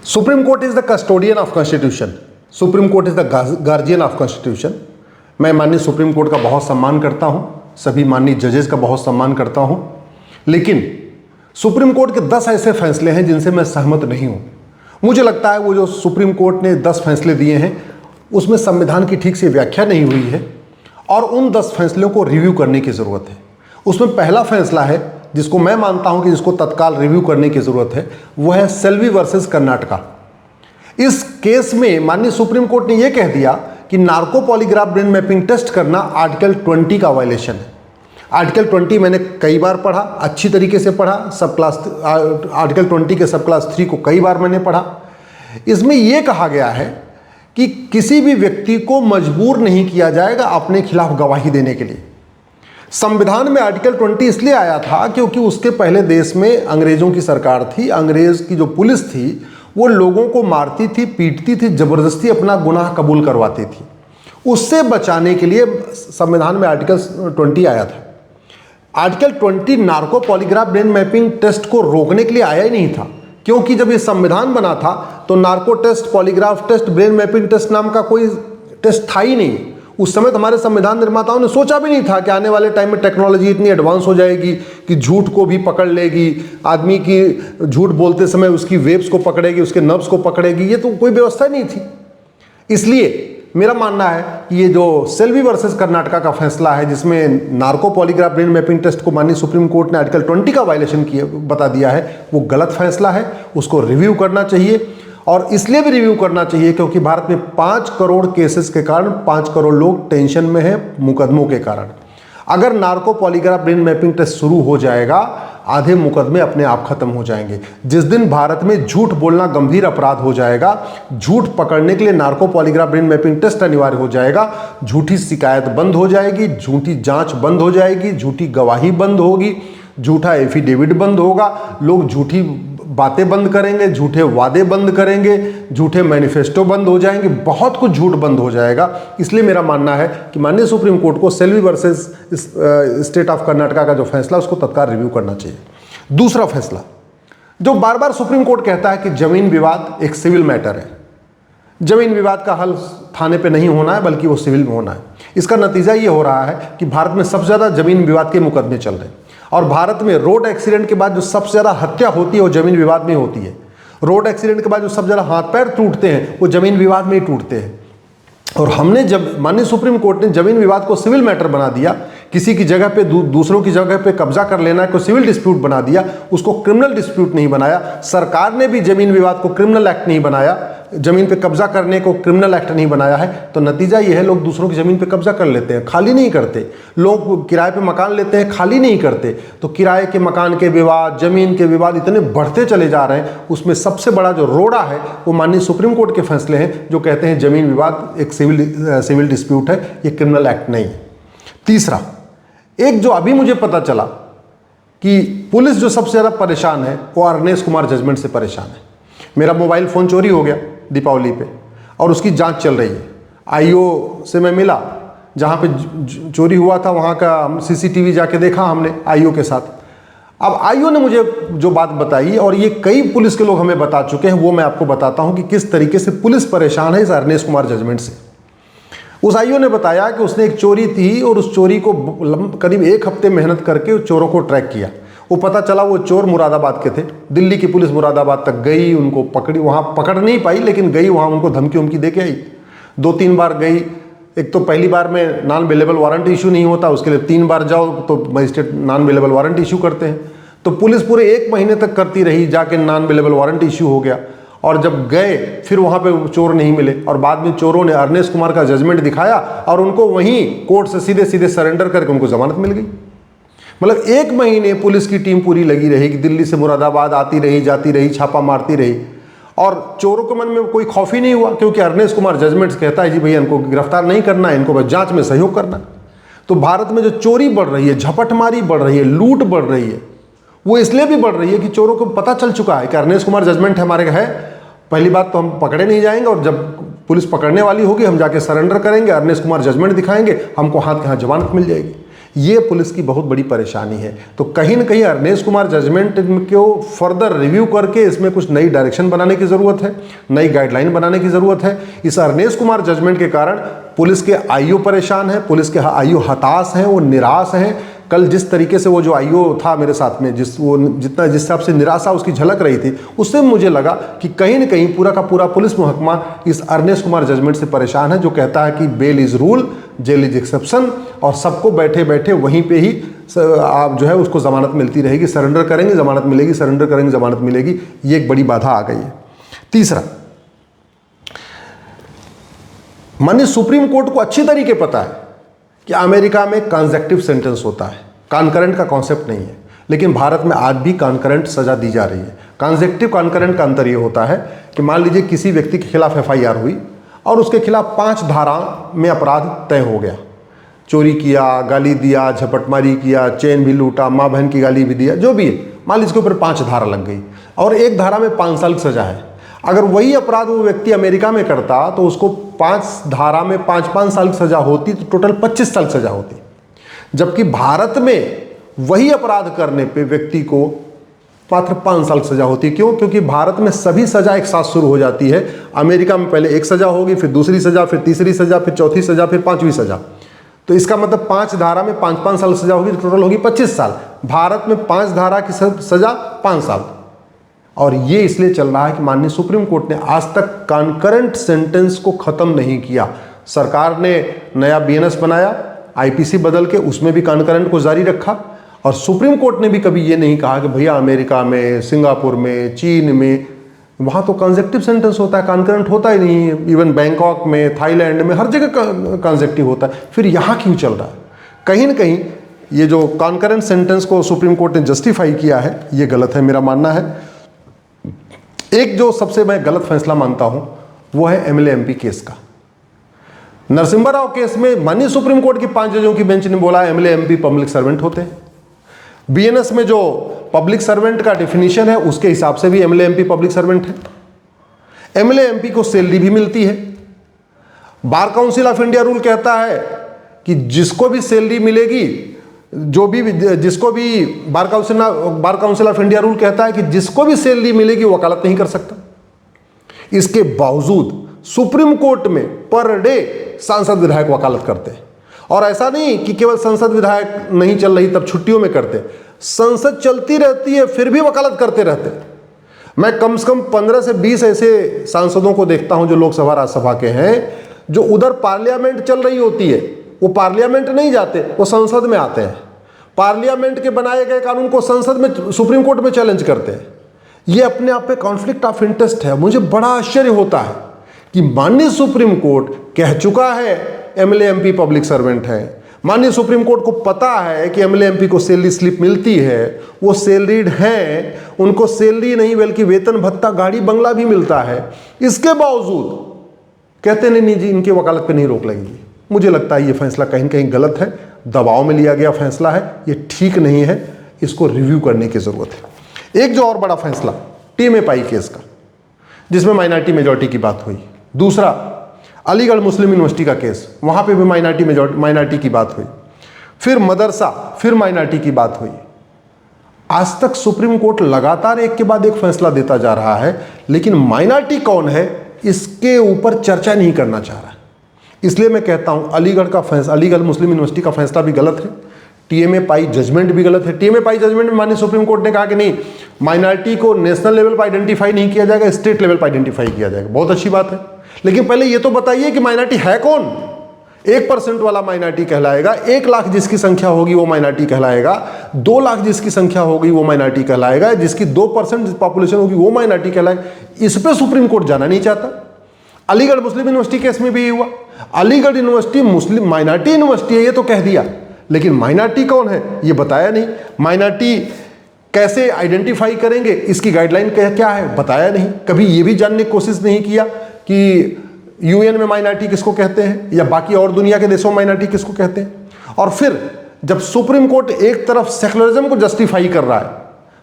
Supreme court is the custodian of constitution. Supreme court is the guardian of constitution. मैं माननीय supreme court का बहुत सम्मान करता हूं, सभी माननीय जजेस का बहुत सम्मान करता हूं, लेकिन सुप्रीम कोर्ट के 10 ऐसे फैसले हैं जिनसे मैं सहमत नहीं हूं। मुझे लगता है वो जो सुप्रीम कोर्ट ने 10 फैसले दिए हैं उसमें संविधान की ठीक से व्याख्या नहीं हुई है और उन 10 फैसलों को रिव्यू करने की ज़रूरत है। उसमें पहला फैसला है जिसको मैं मानता हूं कि जिसको तत्काल रिव्यू करने की ज़रूरत है, वो है सेल्वी वर्सेस कर्नाटका। इस केस में माननीय सुप्रीम कोर्ट ने यह कह दिया कि narco polygraph brain mapping test करना आर्टिकल 20 का वायलेशन है। आर्टिकल 20 मैंने कई बार पढ़ा, अच्छी तरीके से पढ़ा, आर्टिकल 20 के सब क्लास 3 को कई बार मैंने पढ़ा। इसमें यह कहा गया है कि किसी भी व्यक्ति को मजबूर नहीं किया जाएगा अपने खिलाफ गवाही देने के लिए। संविधान में आर्टिकल 20 इसलिए आया था क्योंकि उसके पहले देश में अंग्रेजों की सरकार थी। अंग्रेज की जो पुलिस थी वो लोगों को मारती थी, पीटती थी, जबरदस्ती अपना गुनाह कबूल करवाती थी। उससे बचाने के लिए संविधान में आर्टिकल 20 आया था। Article 20 narco polygraph brain mapping test को रोकने के लिए आया ही नहीं था, क्योंकि जब ये संविधान बना था तो narco test, polygraph test, brain mapping test नाम का कोई टेस्ट था ही नहीं। उस समय तो हमारे संविधान निर्माताओं ने सोचा भी नहीं था कि आने वाले टाइम में टेक्नोलॉजी इतनी एडवांस हो जाएगी कि झूठ को भी पकड़ लेगी, आदमी की झूठ बोलते समय उसकी वेव्स को पकड़ेगी, उसके नर्व्स को पकड़ेगी। ये तो कोई व्यवस्था नहीं थी। इसलिए मेरा मानना है कि ये जो सेल्वी वर्सेस कर्नाटका का फैसला है जिसमें narco polygraph brain mapping test को माननीय सुप्रीम कोर्ट ने आर्टिकल 20 का वायलेशन किया बता दिया है, वो गलत फैसला है। उसको रिव्यू करना चाहिए और इसलिए भी रिव्यू करना चाहिए क्योंकि भारत में 5 करोड़ केसेस के कारण 5 करोड़ लोग टेंशन में हैं मुकदमों के कारण। अगर narco polygraph brain mapping test शुरू हो जाएगा, आधे मुकदमे अपने आप खत्म हो जाएंगे। जिस दिन भारत में झूठ बोलना गंभीर अपराध हो जाएगा, झूठ पकड़ने के लिए narco polygraph brain mapping test अनिवार्य हो जाएगा, झूठी शिकायत बंद हो जाएगी, झूठी जांच बंद हो जाएगी, झूठी गवाही बंद होगी, झूठा एफिडेविट बंद होगा, लोग झूठी बातें बंद करेंगे, झूठे वादे बंद करेंगे, झूठे मैनिफेस्टो बंद हो जाएंगे, बहुत कुछ झूठ बंद हो जाएगा। इसलिए मेरा मानना है कि माननीय सुप्रीम कोर्ट को Selvi versus state of Karnataka का जो फैसला उसको तत्काल रिव्यू करना चाहिए। दूसरा फैसला, जो बार बार सुप्रीम कोर्ट कहता है कि जमीन विवाद एक सिविल मैटर है, जमीन विवाद का हल थाने पे नहीं होना है बल्कि वो सिविल में होना है। इसका नतीजा ये हो रहा है कि भारत में सबसे ज़्यादा जमीन विवाद के मुकदमे चल रहे हैं और भारत में रोड एक्सीडेंट के बाद जो सबसे ज़्यादा हत्या होती है वो जमीन विवाद में होती है। रोड एक्सीडेंट के बाद जो सबसे ज़्यादा हाथ पैर टूटते हैं वो जमीन विवाद में ही टूटते हैं। और हमने जब माननीय सुप्रीम कोर्ट ने जमीन विवाद को सिविल मैटर बना दिया, किसी की जगह पे दूसरों की जगह पे कब्जा कर लेना को सिविल डिस्प्यूट बना दिया, उसको क्रिमिनल डिस्प्यूट नहीं बनाया। सरकार ने भी जमीन विवाद को क्रिमिनल एक्ट नहीं बनाया, जमीन पे कब्जा करने को क्रिमिनल एक्ट नहीं बनाया है। तो नतीजा ये है लोग दूसरों की जमीन पे कब्जा कर लेते हैं, खाली नहीं करते। लोग किराए पे मकान लेते हैं, खाली नहीं करते। तो किराए के मकान के विवाद, जमीन के विवाद इतने बढ़ते चले जा रहे हैं। उसमें सबसे बड़ा जो रोड़ा है वो माननीय सुप्रीम कोर्ट के फैसले हैं जो कहते हैं जमीन विवाद एक सिविल डिस्प्यूट है, ये क्रिमिनल एक्ट नहीं है। तीसरा, एक जो अभी मुझे पता चला कि पुलिस जो सबसे ज़्यादा परेशान है वो अरनेश कुमार जजमेंट से परेशान है। मेरा मोबाइल फ़ोन चोरी हो गया दीपावली पे और उसकी जांच चल रही है। आईओ से मैं मिला, जहाँ पे चोरी हुआ था वहाँ का सीसीटीवी जाके देखा हमने आईओ के साथ। अब आईओ ने मुझे जो बात बताई और ये कई पुलिस के लोग हमें बता चुके हैं, वो मैं आपको बताता हूँ कि किस तरीके से पुलिस परेशान है इस अरनेश कुमार जजमेंट से। उस आईओ ने बताया कि उसने एक चोरी थी और उस चोरी को करीब 1 हफ्ते मेहनत करके उस चोरों को ट्रैक किया। वो पता चला वो चोर मुरादाबाद के थे। दिल्ली की पुलिस मुरादाबाद तक गई, उनको पकड़ी, वहाँ पकड़ नहीं पाई लेकिन गई, वहाँ उनको धमकी उमकी दे के आई। 2-3 बार गई। एक तो पहली बार में नॉन अवेलेबल वारंट इशू नहीं होता, उसके लिए 3 बार जाओ तो magistrate non available warrant issue करते हैं। तो पुलिस पूरे 1 महीने तक करती रही, जाके नॉन अवेलेबल वारंट इशू हो गया और जब गए फिर वहाँ पे चोर नहीं मिले और बाद में चोरों ने अरनेश कुमार का जजमेंट दिखाया और उनको वहीं कोर्ट से सीधे सीधे सरेंडर करके उनको जमानत मिल गई। मतलब 1 महीने पुलिस की टीम पूरी लगी रही कि दिल्ली से मुरादाबाद आती रही, जाती रही, छापा मारती रही और चोरों के मन में कोई खौफ ही नहीं हुआ क्योंकि अरनेश कुमार जजमेंट कहता है जी भैया इनको गिरफ्तार नहीं करना है, इनको बस जांच में सहयोग करना। तो भारत में जो चोरी बढ़ रही है, झपटमारी बढ़ रही है, लूट बढ़ रही है, वो इसलिए भी बढ़ रही है कि चोरों को पता चल चुका है कि अरनेश कुमार जजमेंट हमारे है, पहली बात तो हम पकड़े नहीं जाएंगे और जब पुलिस पकड़ने वाली होगी हम जाके सरेंडर करेंगे, अरनेश कुमार जजमेंट दिखाएंगे, हमको हाथ के हाथ जमानत मिल जाएगी। ये पुलिस की बहुत बड़ी परेशानी है। तो कहीं ना कहीं अरनेश कुमार जजमेंट को फर्दर रिव्यू करके इसमें कुछ नई डायरेक्शन बनाने की ज़रूरत है, नई गाइडलाइन बनाने की ज़रूरत है। इस अरनेश कुमार जजमेंट के कारण पुलिस के आईओ परेशान है, पुलिस के आईओ हताश हैं, वो निराश हैं। कल जिस तरीके से वो जो आईओ था मेरे साथ में, जिस हिसाब से निराशा उसकी झलक रही थी, उससे मुझे लगा कि कहीं ना कहीं पूरा का पूरा पुलिस महकमा इस अरनेश कुमार जजमेंट से परेशान है, जो कहता है कि bail is rule, jail is exception, और सबको बैठे बैठे वहीं पे ही आप जो है उसको ज़मानत मिलती रहेगी, सरेंडर करेंगे ज़मानत मिलेगी, सरेंडर करेंगे ज़मानत मिलेगी। ये एक बड़ी बाधा आ गई है। तीसरा, माननीय सुप्रीम कोर्ट को अच्छी तरीके पता है कि अमेरिका में कॉन्सेक्टिव सेंटेंस होता है, कॉन्करेंट का कॉन्सेप्ट नहीं है, लेकिन भारत में आज भी कॉन्करेंट सज़ा दी जा रही है। कॉन्सेक्टिव कॉन्करेंट का अंतर ये होता है कि मान लीजिए किसी व्यक्ति के खिलाफ FIR हुई और उसके खिलाफ 5 धारा में अपराध तय हो गया, चोरी किया, गाली दिया, झपटमारी किया, चेन भी लूटा, माँ बहन की गाली भी दिया, जो भी है, मान लीजिए इसके ऊपर 5 धारा लग गई और एक धारा में 5 साल की सज़ा है। अगर वही अपराध वो व्यक्ति अमेरिका में करता तो उसको 5 धारा में 5-5 साल की सज़ा होती, तो टोटल 25 साल की सज़ा होती। जबकि भारत में वही अपराध करने पे व्यक्ति को मात्र 5 साल की सज़ा होती। क्यों? क्योंकि भारत में सभी सज़ा एक साथ शुरू हो जाती है। अमेरिका में पहले एक सज़ा होगी, फिर दूसरी सज़ा, फिर तीसरी सज़ा, फिर चौथी सज़ा, फिर 5वीं सज़ा। तो इसका मतलब 5 धारा में 5-5 साल सज़ा होगी, तो टोटल होगी 25 साल। भारत में 5 धारा की सज़ा 5 साल। और ये इसलिए चल रहा है कि माननीय सुप्रीम कोर्ट ने आज तक कॉन्करेंट सेंटेंस को ख़त्म नहीं किया। सरकार ने नया BNS बनाया, IPC बदल के उसमें भी कॉन्करेंट को जारी रखा, और सुप्रीम कोर्ट ने भी कभी ये नहीं कहा कि भैया अमेरिका में, सिंगापुर में, चीन में, वहाँ तो कॉन्सेक्टिव सेंटेंस होता है, कॉन्करेंट होता ही नहीं है। इवन बैंकॉक में, थाईलैंड में, हर जगह कॉन्सेक्टिव होता है। फिर यहाँ क्यों चल रहा है? कहीं ना कहीं ये जो कॉन्करेंट सेंटेंस को सुप्रीम कोर्ट ने जस्टिफाई किया है, ये गलत है, मेरा मानना है। एक जो सबसे मैं गलत फैसला मानता हूं वो है MLA MP केस का। नरसिम्हा राव केस में माननीय सुप्रीम कोर्ट की 5 जजों की बेंच ने बोला MLA MP पब्लिक सर्वेंट होते हैं। BNS में जो पब्लिक सर्वेंट का डेफिनेशन है उसके हिसाब से भी MLA MP पब्लिक सर्वेंट है। MLA MP को सैलरी भी मिलती है। Bar council of India rule कहता है कि जिसको भी सैलरी मिलेगी, जिसको भी bar council of India rule कहता है कि जिसको भी सैलरी मिलेगी वो वकालत नहीं कर सकता। इसके बावजूद सुप्रीम कोर्ट में पर डे सांसद विधायक वकालत करते हैं। और ऐसा नहीं कि केवल संसद विधायक नहीं चल रही तब छुट्टियों में करते, संसद चलती रहती है फिर भी वकालत करते रहते। मैं कम से कम 15 से 20 ऐसे सांसदों को देखता हूं जो लोकसभा राज्यसभा के हैं, जो उधर पार्लियामेंट चल रही होती है वो पार्लियामेंट नहीं जाते, वो संसद में आते हैं। पार्लियामेंट के बनाए गए कानून को संसद में, सुप्रीम कोर्ट में चैलेंज करते हैं। ये अपने आप में कॉन्फ्लिक्ट ऑफ इंटरेस्ट है। मुझे बड़ा आश्चर्य होता है कि माननीय सुप्रीम कोर्ट कह चुका है MLA MP पब्लिक सर्वेंट है। माननीय सुप्रीम कोर्ट को पता है कि MLA MP को सैलरी स्लिप मिलती है, वो सैलरीड हैं, उनको सैलरी नहीं बल्कि वेतन भत्ता, गाड़ी बंगला भी मिलता है। इसके बावजूद कहते नहीं जी इनकी वकालत पे नहीं रोक लगेगी। मुझे लगता है ये फैसला कहीं न कहीं गलत है, दबाव में लिया गया फैसला है, ये ठीक नहीं है, इसको रिव्यू करने की ज़रूरत है। एक जो और बड़ा फैसला TMA पाई केस का, जिसमें माइनॉरिटी मेजॉरिटी की बात हुई। दूसरा अलीगढ़ मुस्लिम यूनिवर्सिटी का केस, वहाँ पे भी माइनॉरिटी की बात हुई। फिर मदरसा, फिर माइनॉरिटी की बात हुई। आज तक सुप्रीम कोर्ट लगातार एक के बाद एक फैसला देता जा रहा है, लेकिन माइनॉरिटी कौन है इसके ऊपर चर्चा नहीं करना चाह रहा है। इसलिए मैं कहता हूं अलीगढ़ मुस्लिम यूनिवर्सिटी का फैसला भी गलत है, TMA पाई जजमेंट भी गलत है। TMA पाई जजमेंट में माननीय सुप्रीम कोर्ट ने कहा कि नहीं, माइनॉरिटी को नेशनल लेवल पर आइडेंटिफाई नहीं किया जाएगा, स्टेट लेवल पर आइडेंटिफाई किया जाएगा। बहुत अच्छी बात है, लेकिन पहले ये तो बताइए कि माइनॉरिटी है कौन। 1% वाला माइनॉरिटी कहलाएगा, 1 लाख जिसकी संख्या होगी वो माइनॉरिटी कहलाएगा, 2 लाख जिसकी संख्या होगी वो माइनॉरिटी कहलाएगा, जिसकी 2% पॉपुलेशन होगी वो माइनॉरिटी कहलाएगा। इस पर सुप्रीम कोर्ट जाना नहीं चाहता। अलीगढ़ मुस्लिम यूनिवर्सिटी केस में भी यही हुआ। अलीगढ़ यूनिवर्सिटी मुस्लिम माइनॉरिटी यूनिवर्सिटी है ये तो कह दिया, लेकिन माइनॉरिटी कौन है ये बताया नहीं। माइनॉरिटी कैसे आइडेंटिफाई करेंगे इसकी गाइडलाइन क्या है बताया नहीं। कभी ये भी जानने की कोशिश नहीं किया कि UN में माइनॉरिटी किसको कहते हैं या बाकी और दुनिया के देशों में माइनॉरिटी किसको कहते हैं। और फिर जब सुप्रीम कोर्ट एक तरफ सेकुलरिज्म को जस्टिफाई कर रहा है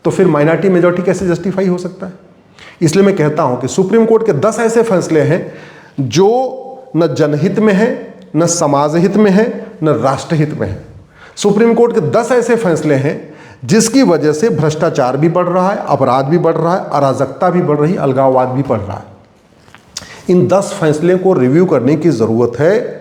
तो फिर माइनॉरिटी मेजॉरिटी कैसे जस्टिफाई हो सकता है। इसलिए मैं कहता हूं कि सुप्रीम कोर्ट के 10 ऐसे फैसले हैं जो न जनहित में है, न समाज हित में है, न राष्ट्रहित में है। सुप्रीम कोर्ट के 10 ऐसे फैसले हैं जिसकी वजह से भ्रष्टाचार भी बढ़ रहा है, अपराध भी बढ़ रहा है, अराजकता भी बढ़ रही, अलगाववाद भी बढ़ रहा है। इन 10 फैसले को रिव्यू करने की ज़रूरत है।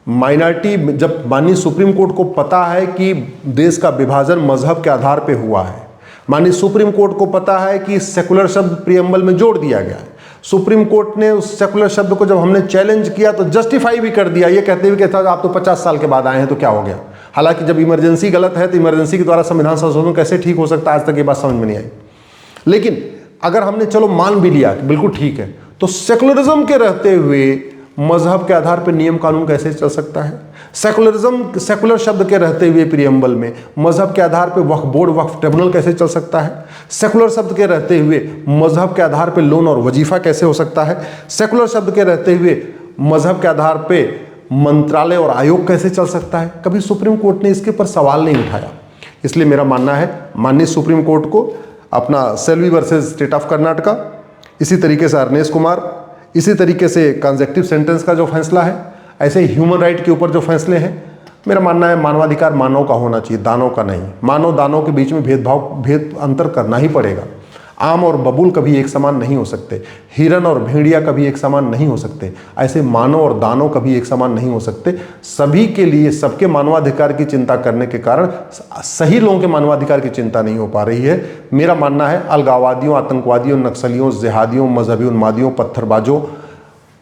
माइनॉरिटी, जब माननीय सुप्रीम कोर्ट को पता है कि देश का विभाजन मजहब के आधार पर हुआ है, माननीय सुप्रीम कोर्ट को पता है कि सेकुलर शब्द प्रियम्बल में जोड़ दिया गया है, सुप्रीम कोर्ट ने उस सेकुलर शब्द को जब हमने चैलेंज किया तो जस्टिफाई भी कर दिया, ये कहते हुए कि आप तो 50 साल के बाद आए हैं तो क्या हो गया। हालांकि जब इमरजेंसी गलत है तो इमरजेंसी के द्वारा संविधान संशोधन कैसे ठीक हो सकता है, आज तक ये बात समझ में नहीं आई। लेकिन अगर हमने चलो मान भी लिया कि बिल्कुल ठीक है, तो सेकुलरिज्म के रहते हुए मजहब के आधार पर नियम कानून कैसे चल सकता है। सेकुलर शब्द के रहते हुए प्रियम्बल में मजहब के आधार पर वक्फ बोर्ड, वक्फ ट्रिब्यूनल कैसे चल सकता है। सेकुलर शब्द के रहते हुए मजहब के आधार पर लोन और वजीफा कैसे हो सकता है। सेकुलर शब्द के रहते हुए मजहब के आधार पर मंत्रालय और आयोग कैसे चल सकता है। कभी सुप्रीम कोर्ट ने इसके ऊपर सवाल नहीं उठाया। इसलिए मेरा मानना है माननीय सुप्रीम कोर्ट को अपना Selvi versus state of Karnataka, इसी तरीके से अर्नेश कुमार, इसी तरीके से कंजेक्टिव सेंटेंस का जो फैसला है, ऐसे ही ह्यूमन राइट के ऊपर जो फैसले हैं, मेरा मानना है मानवाधिकार मानव का होना चाहिए, दानव का नहीं। मानव दानव के बीच में भेद अंतर करना ही पड़ेगा। आम और बबूल कभी एक समान नहीं हो सकते, हिरन और भेड़िया कभी एक समान नहीं हो सकते, ऐसे मानव और दानव कभी एक समान नहीं हो सकते। सभी के लिए सबके मानवाधिकार की चिंता करने के कारण सही लोगों के मानवाधिकार की चिंता नहीं हो पा रही है। मेरा मानना है अलगाववादियों, आतंकवादियों, नक्सलियों, जिहादियों, मजहबी उन्मादियों, पत्थरबाजों,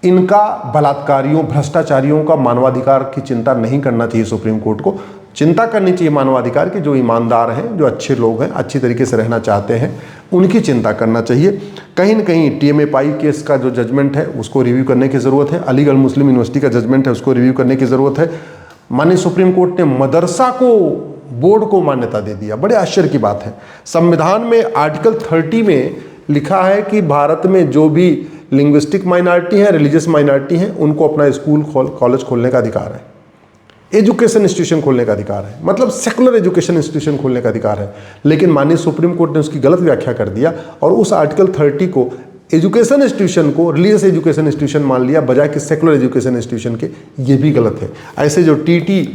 इनका, बलात्कारियों, भ्रष्टाचारियों का मानवाधिकार की चिंता नहीं करना चाहिए। सुप्रीम कोर्ट को चिंता करनी चाहिए मानवाधिकार की। जो ईमानदार हैं, जो अच्छे लोग हैं, अच्छी तरीके से रहना चाहते हैं, उनकी चिंता करना चाहिए। कहीं न कहीं TMA पाई केस का जो जजमेंट है उसको रिव्यू करने की ज़रूरत है। अलीगढ़ मुस्लिम यूनिवर्सिटी का जजमेंट है उसको रिव्यू करने की ज़रूरत है। माननीय सुप्रीम कोर्ट ने मदरसा को, बोर्ड को मान्यता दे दिया, बड़े आश्चर्य की बात है। संविधान में आर्टिकल 30 में लिखा है कि भारत में जो भी लिंग्विस्टिक माइनॉरिटी है, रिलीजियस माइनॉरिटी है, उनको अपना स्कूल कॉलेज खोलने का अधिकार है, एजुकेशन इंस्टीट्यूशन खोलने का अधिकार है, मतलब सेकुलर एजुकेशन इंस्टीट्यूशन खोलने का अधिकार है। लेकिन माननीय सुप्रीम कोर्ट ने उसकी गलत व्याख्या कर दिया और उस आर्टिकल 30 को, एजुकेशन इंस्टीट्यूशन को रिलीजियस एजुकेशन इंस्टीट्यूशन मान लिया बजाय कि सेकुलर एजुकेशन इंस्टीट्यूशन के। ये भी गलत है। ऐसे जो TT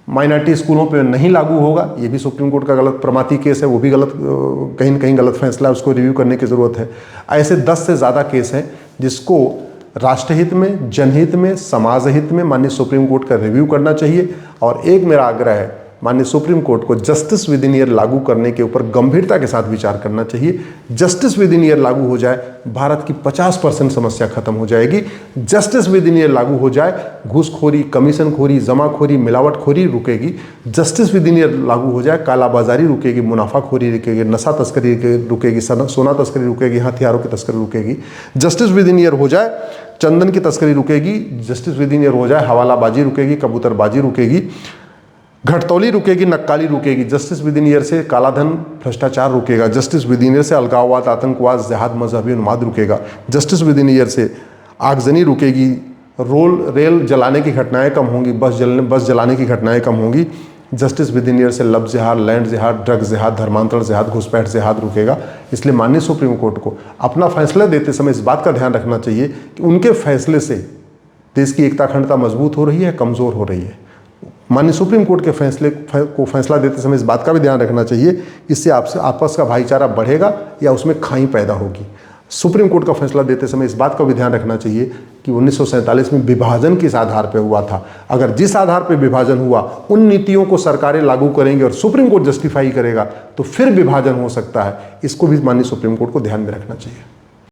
माइनॉरिटी स्कूलों पे नहीं लागू होगा, ये भी सुप्रीम कोर्ट का गलत प्रमाती केस है, वो भी गलत, कहीं न कहीं गलत फैसला है, उसको रिव्यू करने की ज़रूरत है। ऐसे 10 से ज़्यादा केस हैं जिसको राष्ट्रहित में, जनहित में, समाज हित में माननीय सुप्रीम कोर्ट का रिव्यू करना चाहिए। और एक मेरा आग्रह है, माननीय सुप्रीम कोर्ट को जस्टिस विद इन ईयर लागू करने के ऊपर गंभीरता के साथ विचार करना चाहिए। जस्टिस विद इन ईयर लागू हो जाए, भारत की 50% समस्या खत्म हो जाएगी। जस्टिस विद इन ईयर लागू हो जाए, घूसखोरी, कमीशनखोरी, जमाखोरी, मिलावटखोरी रुकेगी। जस्टिस विद इन ईयर लागू हो जाए, कालाबाजारी रुकेगी, मुनाफाखोरी रुकेगी, नशा तस्करी रुकेगी, सोना तस्करी रुकेगी, हथियारों की तस्करी रुकेगी। जस्टिस विद इन ईयर हो जाए, चंदन की तस्करी रुकेगी। जस्टिस विद इन ईयर हो जाए, हवालाबाजी रुकेगी, कबूतरबाजी रुकेगी, घटतौली रुकेगी, नक्काली रुकेगी। जस्टिस विद इन ईयर से कालाधन, भ्रष्टाचार रुकेगा। जस्टिस विद इन ईयर से अलगाववाद, आतंकवाद, जिहाद, मजहबी उन्माद रुकेगा। जस्टिस विद इन ईयर से आगजनी रुकेगी, रेल जलाने की घटनाएं कम होंगी, बस जलाने की घटनाएं कम होंगी। जस्टिस विद इन ईयर से लब जिहाद, लैंड जिहाद, ड्रग जिहाद, धर्मांतरण जिहाद, घुसपैठ जिहाद रुकेगा। इसलिए माननीय सुप्रीम कोर्ट को अपना फैसला देते समय इस बात का ध्यान रखना चाहिए कि उनके फैसले से देश की एकता अखंडता मजबूत हो रही है, कमज़ोर हो रही है। माननीय सुप्रीम कोर्ट के फैसला देते समय इस बात का भी ध्यान रखना चाहिए, इससे आपसे आपस का भाईचारा बढ़ेगा या उसमें खाई पैदा होगी। सुप्रीम कोर्ट का फैसला देते समय इस बात का भी ध्यान रखना चाहिए कि 1947 में विभाजन किस आधार पर हुआ था। अगर जिस आधार पर विभाजन हुआ उन नीतियों को सरकारें लागू करेंगे और सुप्रीम कोर्ट जस्टिफाई करेगा तो फिर विभाजन हो सकता है। इसको भी माननीय सुप्रीम कोर्ट को ध्यान में रखना चाहिए।